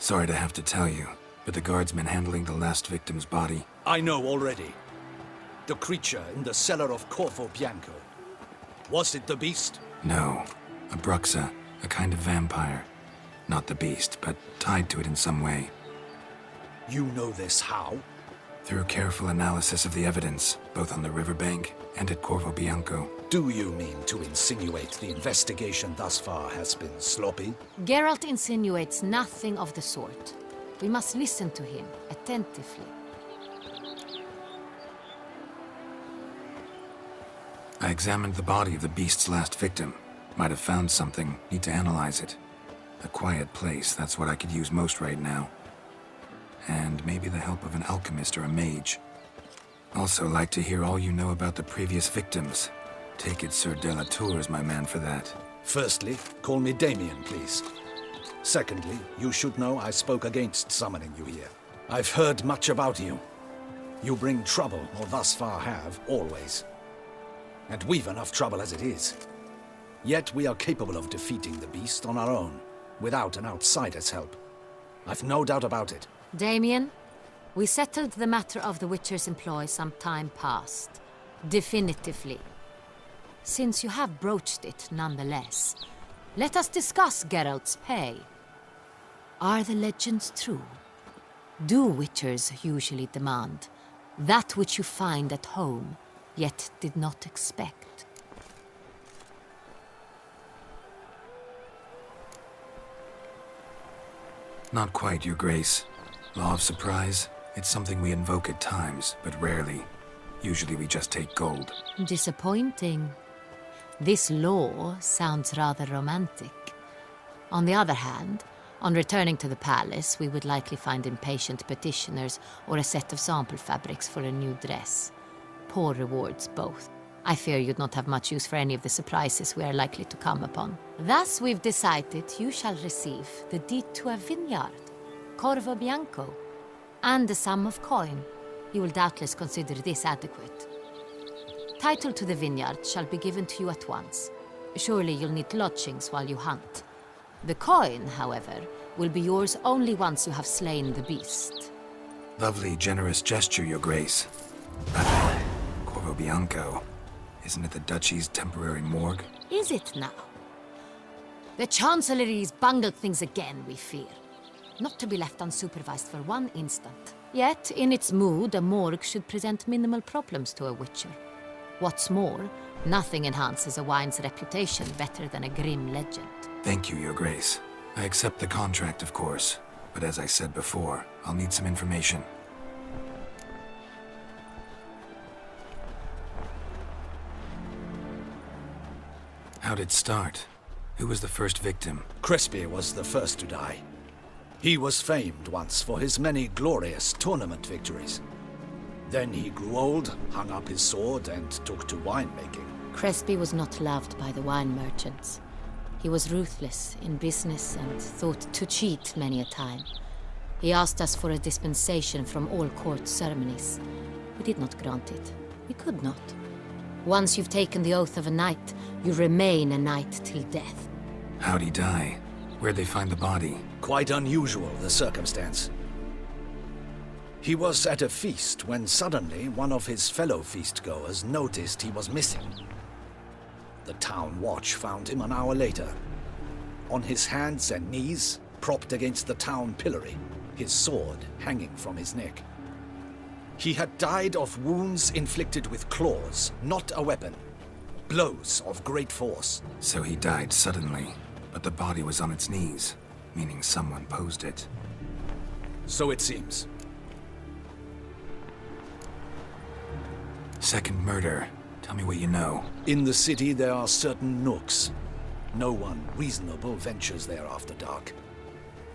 Sorry to have to tell you, but the guardsman handling the last victim's body... I know already. The creature in the cellar of Corvo Bianco. Was it the beast? No. A bruxa, a kind of vampire. Not the beast, but tied to it in some way. You know this how? Through careful analysis of the evidence, both on the riverbank and at Corvo Bianco. Do you mean to insinuate the investigation thus far has been sloppy? Geralt insinuates nothing of the sort. We must listen to him attentively. I examined the body of the beast's last victim. Might have found something, need to analyze it. A quiet place, that's what I could use most right now. And maybe the help of an alchemist or a mage. Also like to hear all you know about the previous victims. Take it Sir de la Tour is my man for that. Firstly, call me Damien, please. Secondly, you should know I spoke against summoning you here. I've heard much about you. You bring trouble, or thus far have, always. And we've enough trouble as it is. Yet we are capable of defeating the beast on our own, without an outsider's help. I've no doubt about it. Damien, we settled the matter of the Witcher's employ some time past. Definitively. Since you have broached it nonetheless, let us discuss Geralt's pay. Are the legends true? Do Witchers usually demand that which you find at home, yet did not expect? Not quite, Your Grace. Law of surprise, it's something we invoke at times, but rarely. Usually we just take gold. Disappointing. This law sounds rather romantic. On the other hand, on returning to the palace, we would likely find impatient petitioners or a set of sample fabrics for a new dress. Poor rewards both. I fear you'd not have much use for any of the surprises we are likely to come upon. Thus, we've decided you shall receive the deed to a vineyard, Corvo Bianco, and the sum of coin. You will doubtless consider this adequate. Title to the vineyard shall be given to you at once. Surely you'll need lodgings while you hunt. The coin, however, will be yours only once you have slain the beast. Lovely, generous gesture, Your Grace. But Corvo Bianco, isn't it the Duchy's temporary morgue? Is it now? The Chancellery's bungled things again, we fear. Not to be left unsupervised for one instant. Yet, in its mood, a morgue should present minimal problems to a Witcher. What's more, nothing enhances a wine's reputation better than a grim legend. Thank you, Your Grace. I accept the contract, of course. But as I said before, I'll need some information. How'd it start? Who was the first victim? Crespi was the first to die. He was famed once for his many glorious tournament victories. Then he grew old, hung up his sword, and took to winemaking. Crespi was not loved by the wine merchants. He was ruthless in business and thought to cheat many a time. He asked us for a dispensation from all court ceremonies. We did not grant it. We could not. Once you've taken the oath of a knight, you remain a knight till death. How'd he die? Where'd they find the body? Quite unusual, the circumstance. He was at a feast when suddenly one of his fellow feastgoers noticed he was missing. The town watch found him an hour later. On his hands and knees, propped against the town pillory, his sword hanging from his neck. He had died of wounds inflicted with claws, not a weapon. Blows of great force. So he died suddenly, but the body was on its knees, meaning someone posed it. So it seems. Second murder. Tell me what you know. In the city there are certain nooks. No one reasonable ventures there after dark.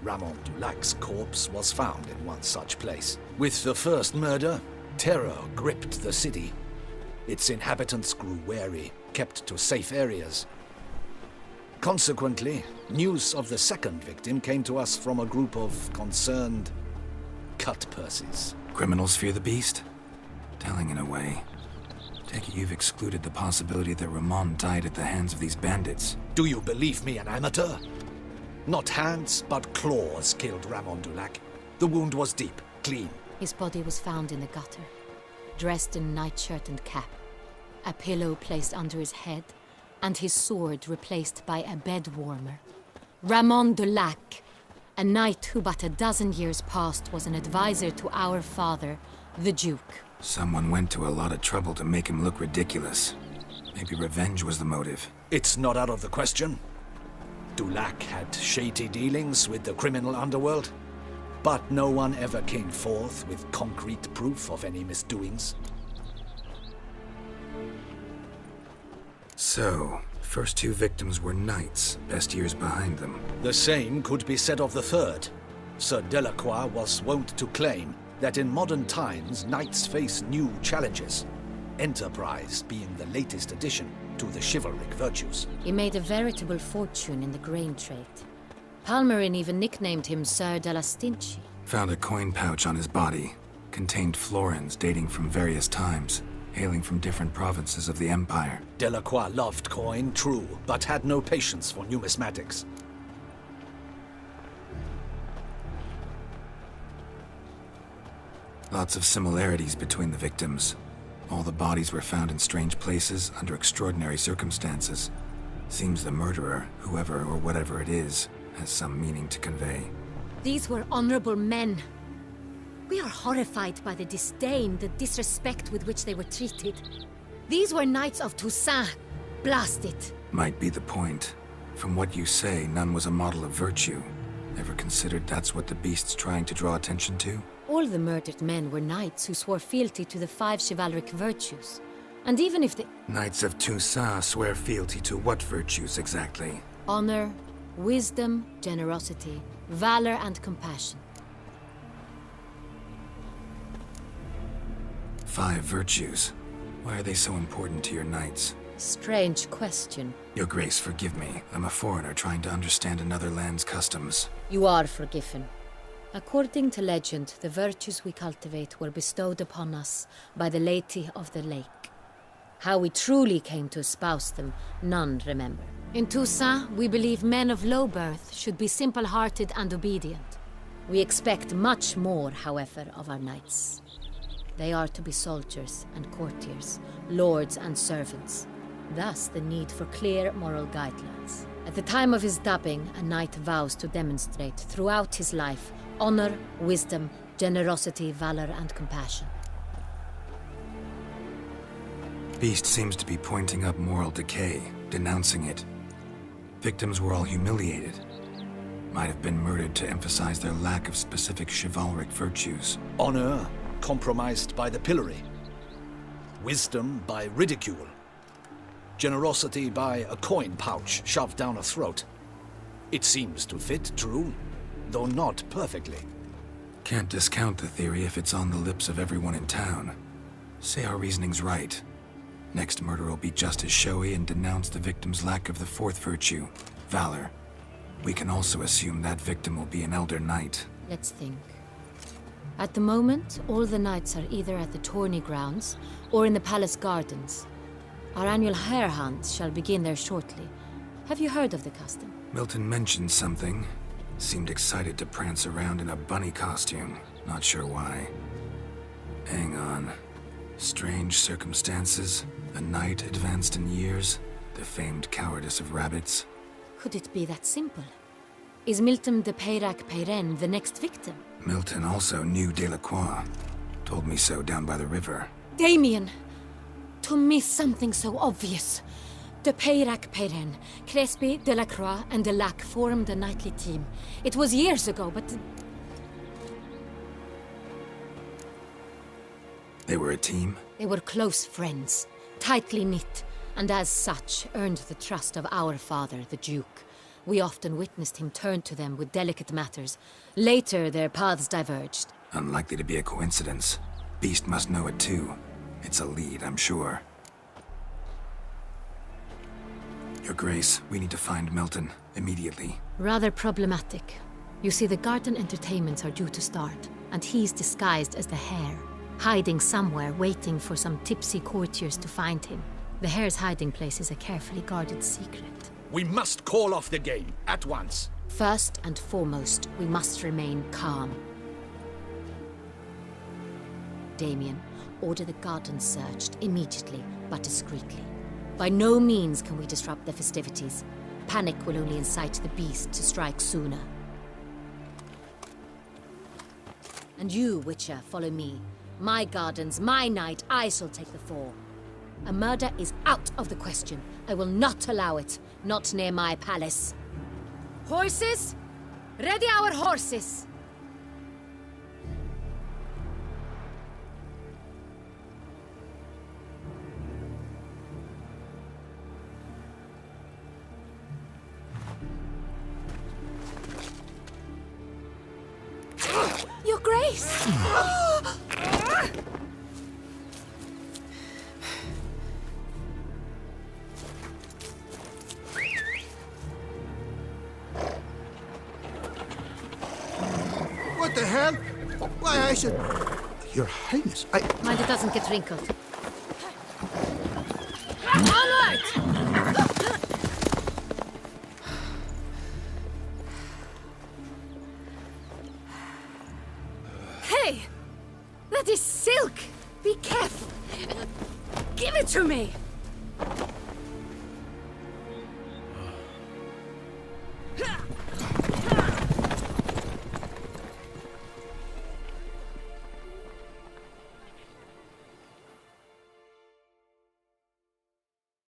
Ramon Dulac's corpse was found in one such place. With the first murder, terror gripped the city. Its inhabitants grew wary, kept to safe areas. Consequently, news of the second victim came to us from a group of concerned cut-purses. Criminals fear the beast? Telling in a way. Take it you've excluded the possibility that Ramon died at the hands of these bandits. Do you believe me an amateur? Not hands, but claws killed Ramon Dulac. The wound was deep, clean. His body was found in the gutter, dressed in nightshirt and cap, a pillow placed under his head, and his sword replaced by a bed warmer. Ramon Dulac, a knight who but a dozen years past was an advisor to our father, the Duke. Someone went to a lot of trouble to make him look ridiculous. Maybe revenge was the motive. It's not out of the question. Dulac had shady dealings with the criminal underworld, but no one ever came forth with concrete proof of any misdoings. So, first two victims were knights, best years behind them. The same could be said of the third. Sir Delacroix was wont to claim that in modern times knights face new challenges, enterprise being the latest addition to the chivalric virtues. He made a veritable fortune in the grain trade. Palmerin even nicknamed him Sir de la Stinchi. Found a coin pouch on his body. Contained florins dating from various times, hailing from different provinces of the Empire. Delacroix loved coin, true, but had no patience for numismatics. Lots of similarities between the victims. All the bodies were found in strange places under extraordinary circumstances. Seems the murderer, whoever or whatever it is, has some meaning to convey. These were honorable men. We are horrified by the disdain, the disrespect with which they were treated. These were knights of Toussaint. Blast it. Might be the point. From what you say, none was a model of virtue. Ever considered that's what the beast's trying to draw attention to? All the murdered men were knights who swore fealty to the 5 chivalric virtues. And even if the Knights of Toussaint swear fealty to what virtues exactly? honor, wisdom, generosity, valor, and compassion. 5 virtues. Why are they so important to your knights? Strange question. Your Grace, forgive me. I'm a foreigner trying to understand another land's customs. You are forgiven. According to legend, the virtues we cultivate were bestowed upon us by the Lady of the Lake. How we truly came to espouse them, none remember. In Toussaint, we believe men of low birth should be simple-hearted and obedient. We expect much more, however, of our knights. They are to be soldiers and courtiers, lords and servants. Thus, the need for clear moral guidelines. At the time of his dubbing, a knight vows to demonstrate throughout his life honor, wisdom, generosity, valor, and compassion. Beast seems to be pointing up moral decay, denouncing it. Victims were all humiliated. Might have been murdered to emphasize their lack of specific chivalric virtues. Honor compromised by the pillory. Wisdom by ridicule. Generosity by a coin pouch shoved down a throat. It seems to fit, true, though not perfectly. Can't discount the theory if it's on the lips of everyone in town. Say our reasoning's right. Next murder will be just as showy and denounce the victim's lack of the 4th virtue, valor. We can also assume that victim will be an elder knight. Let's think. At the moment, all the knights are either at the tourney grounds or in the palace gardens. Our annual hare hunt shall begin there shortly. Have you heard of the custom? Milton mentioned something. Seemed excited to prance around in a bunny costume. Not sure why. Hang on. Strange circumstances. A knight advanced in years. The famed cowardice of rabbits. Could it be that simple? Is Milton de Peyrac-Peyren the next victim? Milton also knew Delacroix. Told me so down by the river. Damien! To miss something so obvious. De Peyrac-Peyren, Crespi, Delacroix, and Delac formed a knightly team. It was years ago, but... They were a team? They were close friends, tightly knit, and as such earned the trust of our father, the Duke. We often witnessed him turn to them with delicate matters. Later, their paths diverged. Unlikely to be a coincidence. Beast must know it too. It's a lead, I'm sure. Your Grace, we need to find Milton, immediately. Rather problematic. You see, the garden entertainments are due to start, and he's disguised as the hare, hiding somewhere, waiting for some tipsy courtiers to find him. The hare's hiding place is a carefully guarded secret. We must call off the game, at once. First and foremost, we must remain calm. Damien, order the gardens searched immediately, but discreetly. By no means can we disrupt the festivities. Panic will only incite the beast to strike sooner. And you, Witcher, follow me. My gardens, my night, I shall take the fall. A murder is out of the question. I will not allow it. Not near my palace. Horses? Ready our horses! Your Grace! What the hell? Why, I should... Your Highness, Mind it doesn't get wrinkled. Onward! Hey! That is silk! Be careful! Give it to me!